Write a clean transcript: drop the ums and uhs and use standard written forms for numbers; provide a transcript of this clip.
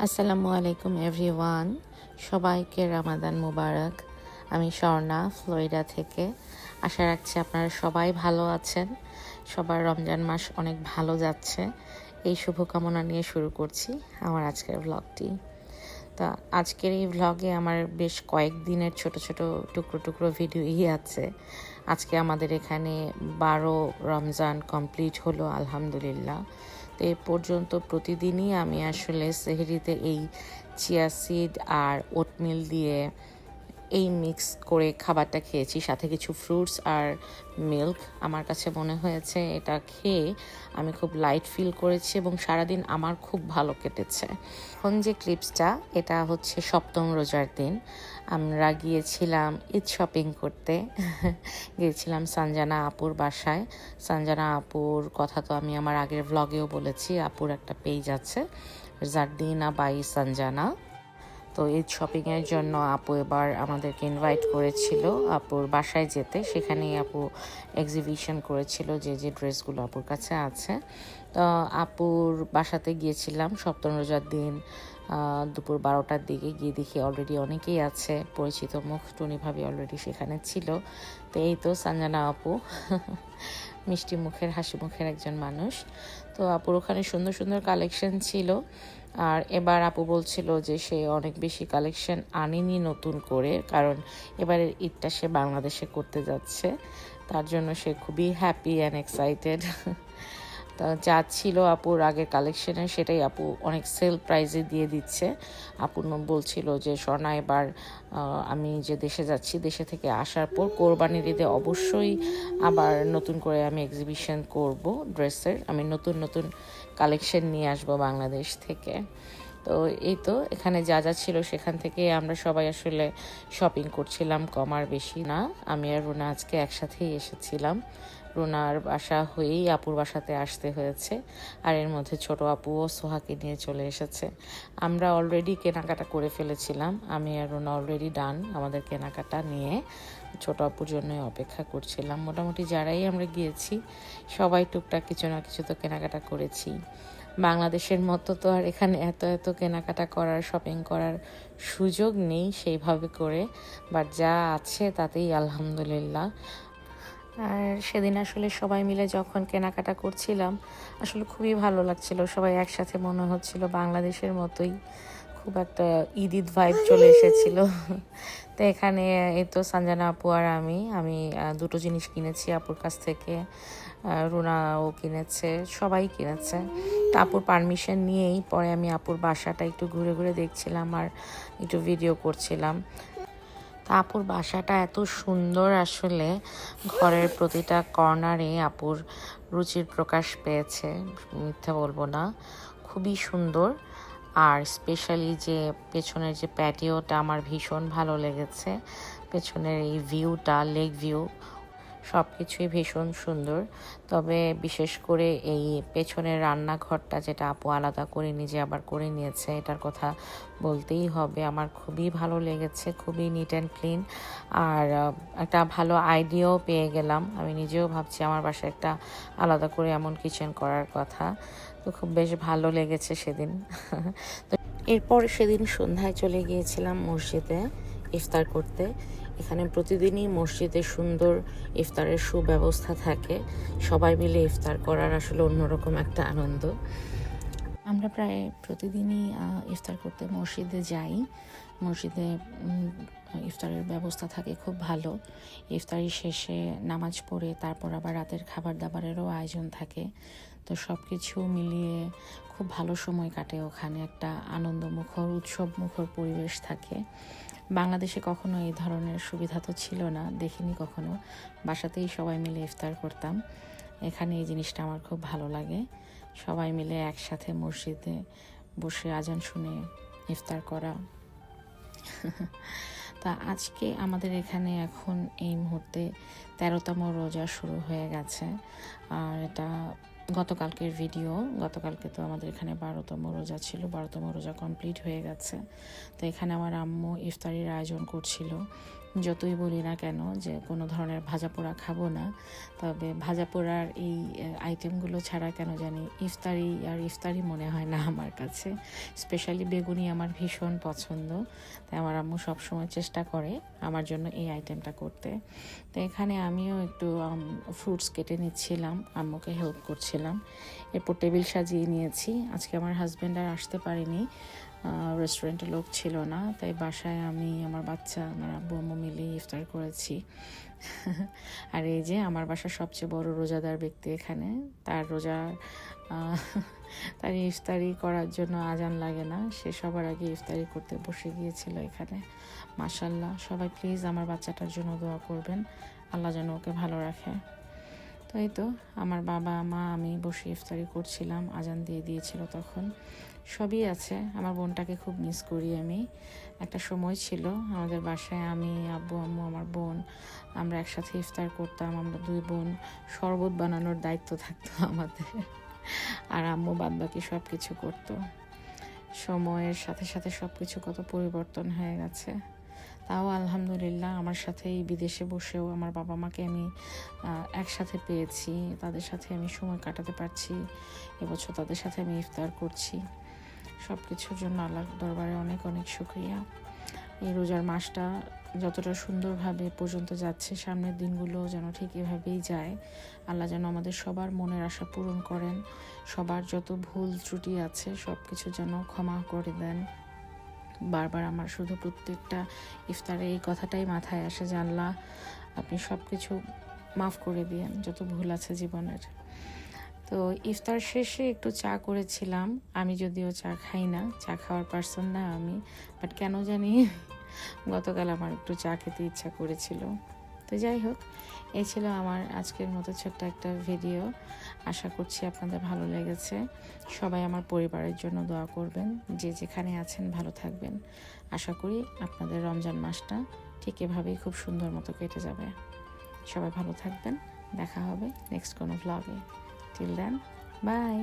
আসসালামু আলাইকুম এভরিওয়ান, সবাইকে রামাদান মুবারক। আমি স্বর্ণা ফ্লোরিডা থেকে। আশা রাখছি আপনারা সবাই ভালো আছেন। সবার রমজান মাস অনেক ভালো যাচ্ছে, এই শুভকামনা নিয়ে শুরু করছি আমার আজকের ব্লগটি। তা আজকের এই ভ্লগে আমার বেশ কয়েকদিনের ছোট ছোট টুকরো টুকরো ভিডিওই আছে। আজকে আমাদের এখানে 12 রমজান কমপ্লিট হলো আলহামদুলিল্লাহ। তো এ পর্যন্ত প্রতিদিনই আমি আসলে সেহরিতে এই চিয়া সিড আর ওটমিল দিয়ে এই মিক্স করে খাবারটা খেয়েছি, সাথে কিছু ফ্রুটস আর মিল্ক। আমার কাছে মনে হয়েছে এটা খেয়ে আমি খুব লাইট ফিল করেছি এবং সারাদিন আমার খুব ভালো কেটেছে। এখন যে ক্লিপসটা, এটা হচ্ছে সপ্তম রোজার দিন আমরা গিয়েছিলাম ঈদ শপিং করতে। গিয়েছিলাম সঞ্জনা আপুর বাসায়। সঞ্জনা আপুর কথা তো আমি আমার আগের ভ্লগেও বলেছি। আপুর একটা পেজ আছে, জার্দিনা বাই সঞ্জনা। তো ঈদ শপিংয়ের জন্য আপু এবার আমাদেরকে ইনভাইট করেছিল আপুর বাসায় যেতে। সেখানেই আপু এক্সিবিশন করেছিল যে যে ড্রেসগুলো আপুর কাছে আছে। তো আপুর বাসাতে গিয়েছিলাম সপ্তম রোজার দিন দুপুর 12টার দিকে। গিয়ে দেখি অলরেডি অনেকেই আছে, পরিচিত মুখ টুনি ভাবি অলরেডি সেখানে ছিল। তো এই তো সঞ্জনা আপু মিষ্টি মুখের হাসি মুখের একজন মানুষ। তো আপুর ওখানে সুন্দর সুন্দর কালেকশন ছিল। আর এবার আপু বলছিল যে সে অনেক বেশি কালেকশন আনেনি নতুন করে, কারণ এবারের ঈদটা সে বাংলাদেশে করতে যাচ্ছে। তার জন্য সে খুবই হ্যাপি অ্যান্ড এক্সাইটেড। তা যা ছিল আপুর আগের কালেকশনের সেটাই আপু অনেক সেল প্রাইজে দিয়ে দিচ্ছে। আপু বলছিল যে স্বর্ণা, এবার আমি যে দেশে যাচ্ছি, দেশে থেকে আসার পর কোরবানির ঈদে অবশ্যই আবার নতুন করে আমি এক্সিবিশন করব ড্রেসের। আমি নতুন নতুন কালেকশন নিয়ে আসবো বাংলাদেশ থেকে। তো এই তো এখানে যা যা ছিল সেখান থেকে আমরা সবাই আসলে শপিং করছিলাম, কম আর বেশি না। আমি আর রুনা আজকে একসাথেই এসেছিলাম। রুনার বাসা হয়েই আপুর বাসাতে আসতে হয়েছে। আর এর মধ্যে ছোট আপুও সোহাকে নিয়ে চলে এসেছে। আমরা অলরেডি কেনাকাটা করে ফেলেছিলাম। আমি আর রুনা অলরেডি ডান আমাদের কেনাকাটা নিয়ে, ছোট আপুর জন্যই অপেক্ষা করছিলাম। মোটামুটি যারাই আমরা গিয়েছি সবাই টুকটাক কিছু না কিছু তো কেনাকাটা করেছি। বাংলাদেশের মতো তো আর এখানে এত এত কেনাকাটা করার, শপিং করার সুযোগ নেই সেইভাবে করে, বাট যা আছে তাতেই আলহামদুলিল্লাহ। আর সেদিন আসলে সবাই মিলে যখন কেনাকাটা করছিলাম আসলে খুবই ভালো লাগছিল। সবাই একসাথে মনে হচ্ছিল বাংলাদেশের মতোই, খুব একটা ঈদ ঈদ ভাইব চলে এসেছিল। তো এখানে এই তো সঞ্জনা আপু আর আমি দুটো জিনিস কিনেছি আপুর কাছ থেকে। রুনাও কিনেছে, সবাই কিনেছে। তো আপুর পারমিশন নিয়েই পরে আমি আপুর বাসাটা একটু ঘুরে ঘুরে দেখছিলাম আর একটু ভিডিও করছিলাম। আপুর বাসাটা এত সুন্দর, আসলে ঘরের প্রতিটা কর্নারে আপুর রুচির প্রকাশ পেয়েছে, মিথ্যা বলবো না, খুবই সুন্দর। আর স্পেশালি যে পেছনের যে প্যাটিওটা আমার ভীষণ ভালো লেগেছে। পেছনের এই ভিউটা, লেক ভিউ, সব কিছুই ভীষণ সুন্দর। তবে বিশেষ করে এই পেছনের রান্নাঘরটা, যেটা আপু আলাদা করে নিজে আবার করে নিয়েছে, এটার কথা বলতেই হবে। আমার খুবই ভালো লেগেছে, খুবই নিট অ্যান্ড ক্লিন। আর একটা ভালো আইডিয়াও পেয়ে গেলাম। আমি নিজেও ভাবছি আমার বাসায় একটা আলাদা করে এমন কিচেন করার কথা। তো খুব বেশ ভালো লেগেছে সেদিন। তো এরপর সেদিন সন্ধ্যায় চলে গিয়েছিলাম মসজিদে ইফতার করতে। এখানে প্রতিদিনই মসজিদে সুন্দর ইফতারের সুব্যবস্থা থাকে। সবাই মিলে ইফতার করার আসলে অন্যরকম একটা আনন্দ। আমরা প্রায় প্রতিদিনই ইফতার করতে মসজিদে যাই। মসজিদে ইফতারের ব্যবস্থা থাকে খুব ভালো। ইফতারি শেষে নামাজ পড়ে তারপর আবার রাতের খাবার দাবারেরও আয়োজন থাকে। তো সব কিছু মিলিয়ে খুব ভালো সময় কাটে ওখানে। একটা আনন্দমুখর, উৎসবমুখর পরিবেশ থাকে। বাংলাদেশে কখনো এই ধরনের সুবিধা তো ছিল না, দেখিনি কখনো। বাসাতেই সবাই মিলে ইফতার করতাম। এখানে এই জিনিসটা আমার খুব ভালো লাগে, সবাই মিলে একসাথে মসজিদে বসে আজান শুনে ইফতার করা। তা আজকে আমাদের এখানে এখন এই মুহূর্তে 13তম রোজা শুরু হয়ে গেছে। আর এটা গতকালকের ভিডিও। গতকালকে তো আমাদের এখানে 12তম রোজা ছিল, 12তম রোজা কমপ্লিট হয়ে গেছে। তো এখানে আমার আম্মু ইফতারির আয়োজন করছিল। যতই বলি না কেন যে কোনো ধরনের ভাজা পোড়া খাবো না, তবে ভাজা পোড়ার এই আইটেমগুলো ছাড়া কেন জানি ইফতারি মনে হয় না আমার কাছে। স্পেশালি বেগুনি আমার ভীষণ পছন্দ, তাই আমার আম্মু সবসময় চেষ্টা করে আমার জন্য এই আইটেমটা করতে। তো এখানে আমিও একটু ফ্রুটস কেটে নিচ্ছিলাম, আম্মুকে হেল্প করছিলাম। এরপর টেবিল সাজিয়ে নিয়েছি। আজকে আমার হাজব্যান্ড আর আসতে পারেনি, রেস্টুরেন্টে লোক ছিল না, তাই বাসায় আমি, আমার বাচ্চা, আমার আব্বু আম্মু মিলে ইফতার করেছি। আর এই যে আমার বাসার সবচেয়ে বড় রোজাদার ব্যক্তি এখানে, তার ইফতারি করার জন্য আজান লাগে না, সে সবার আগে ইফতারি করতে বসে গিয়েছিল এখানে। মাশাল্লাহ, সবাই প্লিজ আমার বাচ্চাটার জন্য দোয়া করবেন, আল্লাহ যেন ওকে ভালো রাখে। তো এই তো আমার বাবা মা আমি বসে ইফতারি করছিলাম, আজান দিয়ে দিয়েছিল তখন। সবই আছে, আমার বোনটাকে খুব মিস করি আমি। একটা সময় ছিল আমাদের বাসায় আমি, আব্বু আম্মু, আমার বোন, আমরা একসাথে ইফতার করতাম। আমরা দুই বোন, শরবত বানানোর দায়িত্ব থাকতো আমাদের, আর আম্মু বাদবাকি সব কিছু করতো। সময়ের সাথে সাথে সব কিছু কত পরিবর্তন হয়ে গেছে। তাও আলহামদুলিল্লাহ আমার সাথে এই বিদেশে বসেও আমার বাবা মাকে আমি একসাথে পেয়েছি, তাদের সাথে আমি সময় কাটাতে পারছি। এবছর তাদের সাথে আমি ইফতার করছি। সব কিছুর জন্য আল্লাহর দরবারে অনেক অনেক শুকরিয়া। এই রোজার মাসটা যতটা সুন্দরভাবে পর্যন্ত যাচ্ছে, সামনের দিনগুলো যেন ঠিক এভাবেই যায়। আল্লাহ যেন আমাদের সবার মনের আশা পূরণ করেন, সবার যত ভুল ত্রুটি আছে সব কিছু যেন ক্ষমা করে দেন। বারবার আমার শুধু প্রত্যেকটা ইফতারে এই কথাটাই মাথায় আসে যে আল্লাহ আপনি সব কিছু মাফ করে দিয়েন, যত ভুল আছে জীবনের। তো ইফতার শেষে একটু চা করেছিলাম। আমি যদিও চা খাই না, চা খাওয়ার পার্সন না আমি, বাট কেন জানি গতকাল আমার একটু চা খেতে ইচ্ছা করেছিল। তো যাই হোক, এই ছিল আমার আজকের মতো ছোট্ট একটা ভিডিও। আশা করছি আপনাদের ভালো লেগেছে। সবাই আমার পরিবারের জন্য দোয়া করবেন, যে যেখানে আছেন ভালো থাকবেন। আশা করি আপনাদের রমজান মাসটা ঠিক এভাবেই খুব সুন্দর মতো কেটে যাবে। সবাই ভালো থাকবেন, দেখা হবে নেক্সট কোনো ভ্লগে। Till then, by.